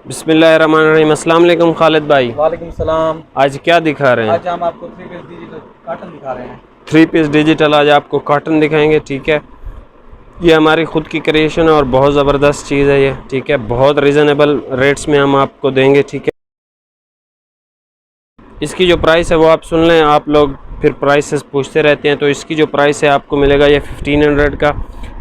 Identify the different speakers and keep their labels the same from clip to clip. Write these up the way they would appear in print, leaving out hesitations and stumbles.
Speaker 1: बिस्मिल्लाहिर्रहमानिर्रहीम। अस्सलाम वालेकुम खालिद भाई।
Speaker 2: वालेकुम सलाम।
Speaker 1: आज क्या दिखा रहे हैं?
Speaker 2: आज हम आपको 3 पीस डिजिटल कॉटन दिखा रहे हैं।
Speaker 1: 3 पीस डिजिटल आज आपको कॉटन दिखाएंगे। ठीक है, ये हमारी ख़ुद की क्रिएशन है और बहुत ज़बरदस्त चीज़ है ये। ठीक है, बहुत रीज़नेबल रेट्स में हम आपको देंगे। ठीक है, इसकी जो प्राइस है वो आप सुन लें। आप लोग फिर प्राइसेस पूछते रहते हैं, तो इसकी जो प्राइस है आपको मिलेगा ये 1500 का।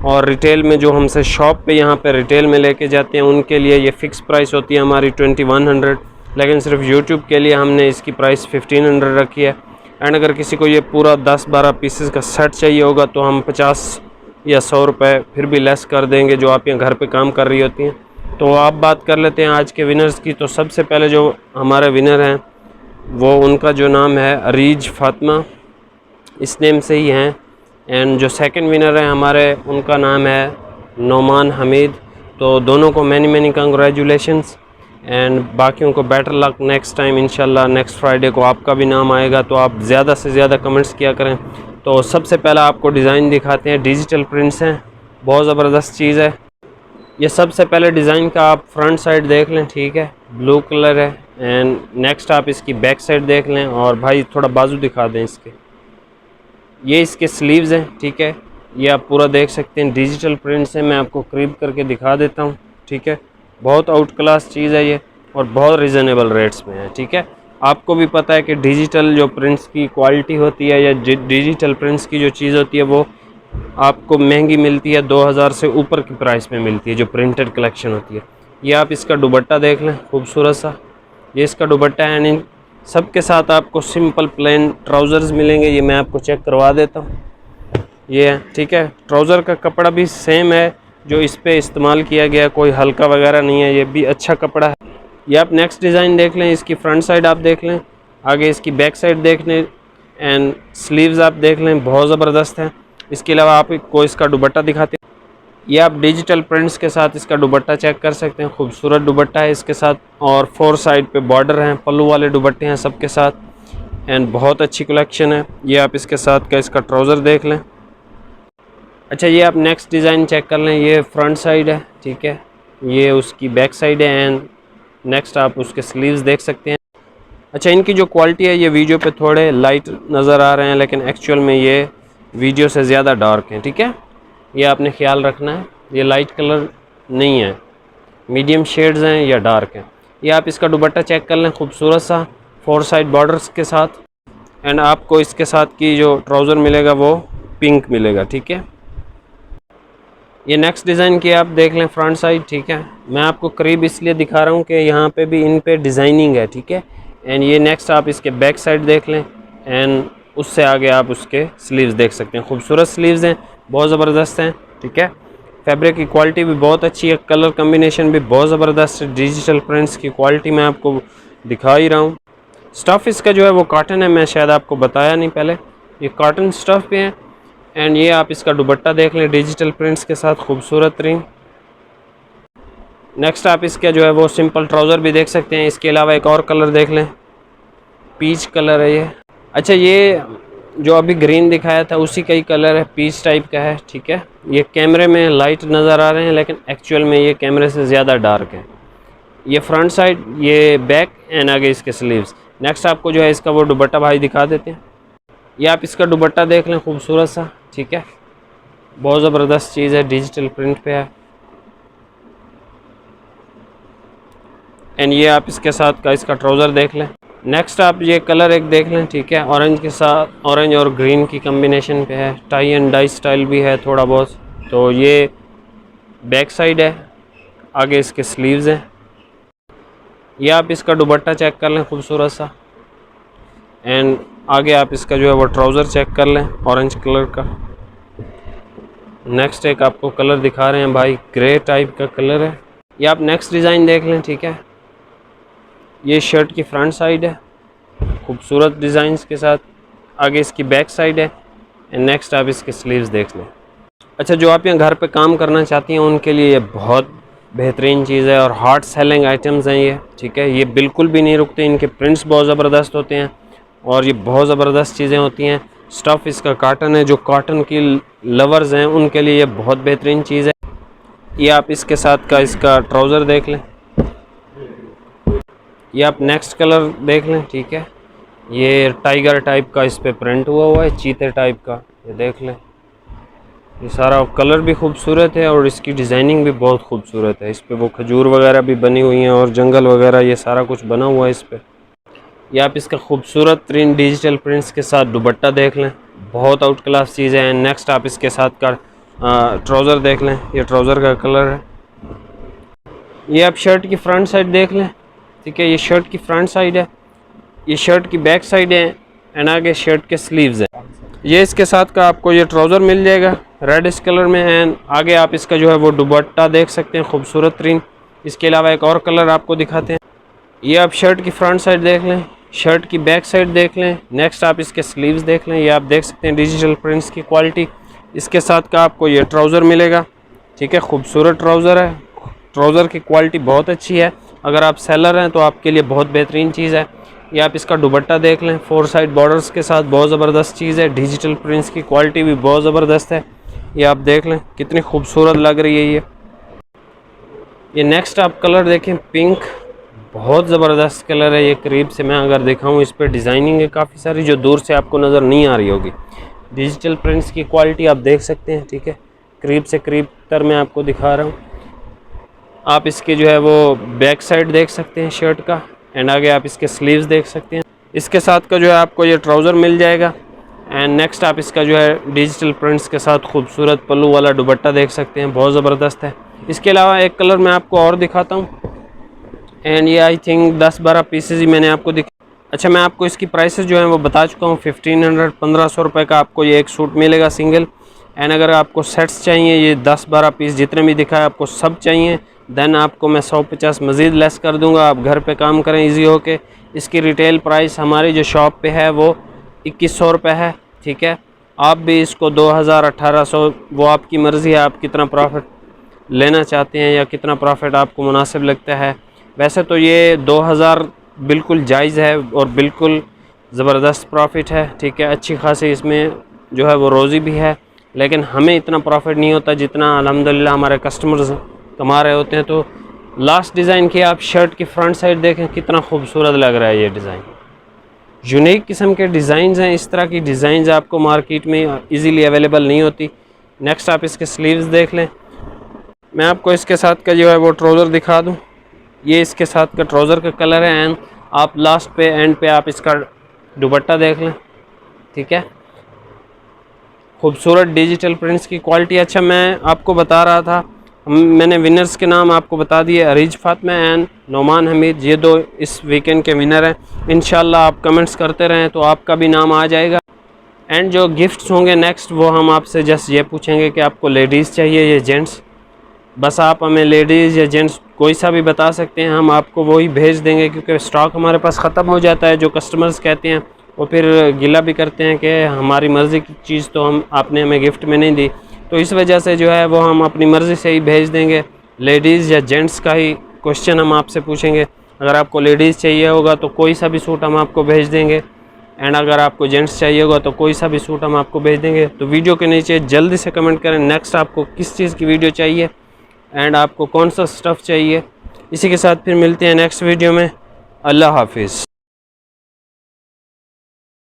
Speaker 1: और रिटेल में जो हमसे शॉप पे यहाँ पे रिटेल में लेके जाते हैं उनके लिए ये फ़िक्स प्राइस होती है हमारी 2100। लेकिन सिर्फ यूट्यूब के लिए हमने इसकी प्राइस 1500 रखी है। एंड अगर किसी को ये पूरा 10-12 पीसेस का सेट चाहिए होगा तो हम 50 या 100 रुपये फिर भी लेस कर देंगे, जो आप यहाँ घर पे काम कर रही होती हैं। तो आप बात कर लेते हैं आज के विनर्स की। तो सबसे पहले जो हमारे विनर हैं वो, उनका जो नाम है अरीज फातिमा, इस नेम से ही हैं। एंड जो सेकंड विनर है हमारे, उनका नाम है नोमान हमीद। तो दोनों को मैनी कंग्रेचुलेशंस एंड बाकियों को बेटर लक नेक्स्ट टाइम। इंशाल्लाह नेक्स्ट फ्राइडे को आपका भी नाम आएगा, तो आप ज़्यादा से ज़्यादा कमेंट्स किया करें। तो सबसे पहला आपको डिज़ाइन दिखाते हैं। डिजिटल प्रिंट्स हैं, बहुत ज़बरदस्त चीज़ है ये। सबसे पहले डिज़ाइन का आप फ्रंट साइड देख लें। ठीक है, ब्लू कलर है। एंड नेक्स्ट आप इसकी बैक साइड देख लें। और भाई थोड़ा बाजू दिखा दें इसके। ये इसके स्लीव्स हैं। ठीक है, ये आप पूरा देख सकते हैं, डिजिटल प्रिंट्स हैं। मैं आपको करीब करके दिखा देता हूँ। ठीक है, बहुत आउट क्लास चीज़ है ये और बहुत रीज़नेबल रेट्स में है। ठीक है, आपको भी पता है कि डिजिटल जो प्रिंट्स की क्वालिटी होती है या डिजिटल प्रिंट्स की जो चीज़ होती है वो आपको महंगी मिलती है, 2000 से ऊपर की प्राइस में मिलती है जो प्रिंटेड कलेक्शन होती है। ये आप इसका दुपट्टा देख लें, खूबसूरत सा ये इसका दुपट्टा है। एंड सब के साथ आपको सिंपल प्लेन ट्राउज़र्स मिलेंगे। ये मैं आपको चेक करवा देता हूँ, ये है। ठीक है, ट्राउज़र का कपड़ा भी सेम है जो इस पे इस्तेमाल किया गया, कोई हल्का वगैरह नहीं है, ये भी अच्छा कपड़ा है। ये आप नेक्स्ट डिज़ाइन देख लें, इसकी फ्रंट साइड आप देख लें, आगे इसकी बैक साइड देख लें एंड स्लीव्स आप देख लें, बहुत ज़बरदस्त है। इसके अलावा आपको इसका दुपट्टा दिखाते हैं। ये आप डिजिटल प्रिंट्स के साथ इसका दुपट्टा चेक कर सकते हैं, खूबसूरत दुपट्टा है इसके साथ। और 4 साइड पे बॉर्डर हैं, पल्लू वाले दुपट्टे हैं सबके साथ। एंड बहुत अच्छी कलेक्शन है। ये आप इसके साथ का इसका ट्राउज़र देख लें। अच्छा, ये आप नेक्स्ट डिज़ाइन चेक कर लें, ये फ्रंट साइड है। ठीक है, ये उसकी बैक साइड है। एंड नेक्स्ट आप उसके स्लीव्स देख सकते हैं। अच्छा, इनकी जो क्वालिटी है ये वीडियो पे थोड़े लाइट नज़र आ रहे हैं, लेकिन एक्चुअल में ये वीडियो से ज़्यादा डार्क हैं। ठीक है, ये आपने ख्याल रखना है, ये लाइट कलर नहीं है, मीडियम शेड्स हैं या डार्क हैं। ये आप इसका दुपट्टा चेक कर लें, खूबसूरत सा 4 साइड बॉर्डर्स के साथ। एंड आपको इसके साथ की जो ट्राउज़र मिलेगा वो पिंक मिलेगा। ठीक है, ये नेक्स्ट डिज़ाइन की आप देख लें फ्रंट साइड। ठीक है, मैं आपको करीब इसलिए दिखा रहा हूँ कि यहाँ पे भी इन पे डिज़ाइनिंग है। ठीक है, एंड ये नेक्स्ट आप इसके बैक साइड देख लें एंड उससे आगे आप उसके स्लीव्स देख सकते हैं, खूबसूरत स्लीव्स हैं, बहुत ज़बरदस्त हैं। ठीक है, फैब्रिक की क्वालिटी भी बहुत अच्छी है, कलर कम्बिनेशन भी बहुत ज़बरदस्त है। डिजिटल प्रिंट्स की क्वालिटी मैं आपको दिखा ही रहा हूँ। स्टफ़ इसका जो है वो कॉटन है, मैं शायद आपको बताया नहीं पहले, ये कॉटन स्टफ़ पे है। एंड ये आप इसका दुपट्टा देख लें, डिजिटल प्रिंट्स के साथ खूबसूरत रिंग। नेक्स्ट आप इसका जो है वो सिंपल ट्राउज़र भी देख सकते हैं। इसके अलावा एक और कलर देख लें, पीच कलर है ये। अच्छा, ये जो अभी ग्रीन दिखाया था उसी का ही कलर है, पीच टाइप का है। ठीक है, ये कैमरे में लाइट नज़र आ रहे हैं लेकिन एक्चुअल में ये कैमरे से ज़्यादा डार्क है। ये फ्रंट साइड, ये बैक एंड आगे इसके स्लीव्स। नेक्स्ट आपको जो है इसका वो दुपट्टा भाई दिखा देते हैं। ये आप इसका दुपट्टा देख लें, खूबसूरत सा। ठीक है, बहुत ज़बरदस्त चीज़ है, डिजिटल प्रिंट पे है। एंड ये आप इसके साथ का इसका ट्राउज़र देख लें। नेक्स्ट आप ये कलर एक देख लें। ठीक है, ऑरेंज के साथ, ऑरेंज और ग्रीन की कम्बिनेशन पे है, टाई एंड डाई स्टाइल भी है थोड़ा बहुत। तो ये बैक साइड है, आगे इसके स्लीव्स हैं। ये आप इसका दुपट्टा चेक कर लें, खूबसूरत सा। एंड आगे आप इसका जो है वो ट्राउज़र चेक कर लें, ऑरेंज कलर का। नेक्स्ट एक आपको कलर दिखा रहे हैं भाई, ग्रे टाइप का कलर है। ये आप नेक्स्ट डिज़ाइन देख लें। ठीक है, ये शर्ट की फ्रंट साइड है, खूबसूरत डिज़ाइंस के साथ। आगे इसकी बैक साइड है। एंड नेक्स्ट आप इसके स्लीव्स देख लें। अच्छा, जो आप यहाँ घर पे काम करना चाहती हैं उनके लिए ये बहुत बेहतरीन चीज़ है और हार्ड सेलिंग आइटम्स हैं ये। ठीक है, ये बिल्कुल भी नहीं रुकते, इनके प्रिंट्स बहुत ज़बरदस्त होते हैं और ये बहुत ज़बरदस्त चीज़ें होती हैं। स्टफ़ इसका कॉटन है, जो कॉटन की लवर्स हैं उनके लिए ये बहुत बेहतरीन चीज़ है। ये आप इसके साथ का इसका ट्राउज़र देख लें। ये आप नेक्स्ट कलर देख लें, ठीक है। ये टाइगर टाइप का इस पे प्रिंट हुआ है, चीते टाइप का, ये देख लें। ये सारा कलर भी खूबसूरत है और इसकी डिज़ाइनिंग भी बहुत खूबसूरत है। इस पे वो खजूर वगैरह भी बनी हुई हैं और जंगल वगैरह, ये सारा कुछ बना हुआ है इस पे। ये आप इसका खूबसूरत तरीन डिजिटल प्रिंट्स के साथ दुपट्टा देख लें, बहुत आउट क्लास चीज़ है। नेक्स्ट आप इसके साथ का ट्राउज़र देख लें, ये ट्राउज़र का कलर है। ये आप शर्ट की फ्रंट साइड देख लें, ठीक है। ये शर्ट की फ्रंट साइड है, ये शर्ट की बैक साइड है एंड आगे शर्ट के स्लीव्स हैं। ये इसके साथ का आपको ये ट्राउज़र मिल जाएगा रेडिश कलर में एंड आगे आप इसका जो है वो दुपट्टा देख सकते हैं खूबसूरत तरीन। इसके अलावा एक और कलर आपको दिखाते हैं। ये आप शर्ट की फ्रंट साइड देख लें, शर्ट की बैक साइड देख लें। नेक्स्ट आप इसके स्लीव्स देख लें, ये आप देख सकते हैं डिजिटल प्रिंट्स की क्वालिटी। इसके साथ का आपको ये ट्राउज़र मिलेगा, ठीक है। खूबसूरत ट्राउज़र है, ट्राउज़र की क्वालिटी बहुत अच्छी है। अगर आप सेलर हैं तो आपके लिए बहुत बेहतरीन चीज़ है। ये आप इसका दुपट्टा देख लें, 4 साइड बॉर्डर्स के साथ, बहुत ज़बरदस्त चीज़ है। डिजिटल प्रिंट्स की क्वालिटी भी बहुत ज़बरदस्त है। ये आप देख लें कितनी खूबसूरत लग रही है ये नेक्स्ट आप कलर देखें, पिंक, बहुत ज़बरदस्त कलर है। ये करीब से मैं अगर दिखाऊं, इस पर डिज़ाइनिंग है काफ़ी सारी जो दूर से आपको नज़र नहीं आ रही होगी। डिजिटल प्रिंट्स की क्वालिटी आप देख सकते हैं, ठीक है। करीब से करीब तर मैं आपको दिखा रहा हूँ। आप इसके जो है वो बैक साइड देख सकते हैं शर्ट का एंड आगे आप इसके स्लीव्स देख सकते हैं। इसके साथ का जो है आपको ये ट्राउज़र मिल जाएगा एंड नेक्स्ट आप इसका जो है डिजिटल प्रिंट्स के साथ खूबसूरत पल्लू वाला दुपट्टा देख सकते हैं, बहुत ज़बरदस्त है। इसके अलावा एक कलर मैं आपको और दिखाता हूँ एंड ये आई थिंक 10-12 पीसेज ही मैंने आपको अच्छा, मैं आपको इसकी प्राइसेस जो है वो बता चुका हूँ। 1500 रुपये का आपको ये एक सूट मिलेगा सिंगल एंड अगर आपको सेट्स चाहिए, ये 10-12 पीस जितने भी दिखाए आपको सब चाहिए, देन आपको मैं 150 मज़ीद लेस कर दूंगा। आप घर पे काम करें इजी हो के। इसकी रिटेल प्राइस हमारी जो शॉप पे है वो 2100 रुपये है, ठीक है। आप भी इसको 2000-1800, वो आपकी मर्ज़ी है, आप कितना प्रॉफिट लेना चाहते हैं या कितना प्रॉफिट आपको मुनासिब लगता है। वैसे तो ये 2000 बिल्कुल जायज़ है और बिल्कुल ज़बरदस्त प्रॉफिट है, ठीक है। अच्छी खासी इसमें जो है वो रोज़ी भी है, लेकिन हमें इतना प्रॉफिट नहीं होता जितना अल्हम्दुलिल्लाह हमारे कस्टमर्स कमा रहे होते हैं। तो लास्ट डिज़ाइन की आप शर्ट की फ्रंट साइड देखें, कितना खूबसूरत लग रहा है ये डिज़ाइन। यूनिक किस्म के डिज़ाइंस हैं, इस तरह की डिज़ाइंस आपको मार्केट में इजीली अवेलेबल नहीं होती। नेक्स्ट आप इसके स्लीव्स देख लें। मैं आपको इसके साथ का जो है वो ट्राउज़र दिखा दूं। ये इसके साथ का ट्राउज़र का कलर है एंड आप लास्ट पे एंड पे आप इसका दुपट्टा देख लें, ठीक है। खूबसूरत डिजिटल प्रिंट्स की क्वालिटी। अच्छा, मैं आपको बता रहा था, मैंने विनर्स के नाम आपको बता दिए, अरीज फातिमा एंड नोमान हमीद, ये 2 इस वीकेंड के विनर हैं। इंशाल्लाह आप कमेंट्स करते रहें तो आपका भी नाम आ जाएगा। एंड जो गिफ्ट्स होंगे नेक्स्ट, वो हम आपसे जस्ट ये पूछेंगे कि आपको लेडीज़ चाहिए या जेंट्स। बस आप हमें लेडीज़ या जेंट्स कोई सा भी बता सकते हैं, हम आपको वही भेज देंगे, क्योंकि स्टॉक हमारे पास ख़त्म हो जाता है। जो कस्टमर्स कहते हैं वो फिर गिला भी करते हैं कि हमारी मर्ज़ी की चीज़ तो आपने हमें गिफ्ट में नहीं दी। तो इस वजह से जो है वो हम अपनी मर्ज़ी से ही भेज देंगे। लेडीज़ या जेंट्स का ही क्वेश्चन हम आपसे पूछेंगे। अगर आपको लेडीज़ चाहिए होगा तो कोई सा भी सूट हम आपको भेज देंगे एंड अगर आपको जेंट्स चाहिए होगा तो कोई सा भी सूट हम आपको भेज देंगे। तो वीडियो के नीचे जल्दी से कमेंट करें नेक्स्ट आपको किस चीज़ की वीडियो चाहिए एंड आपको कौन सा स्टफ़ चाहिए। इसी के साथ फिर मिलते हैं नेक्स्ट वीडियो में। अल्लाह हाफिज़।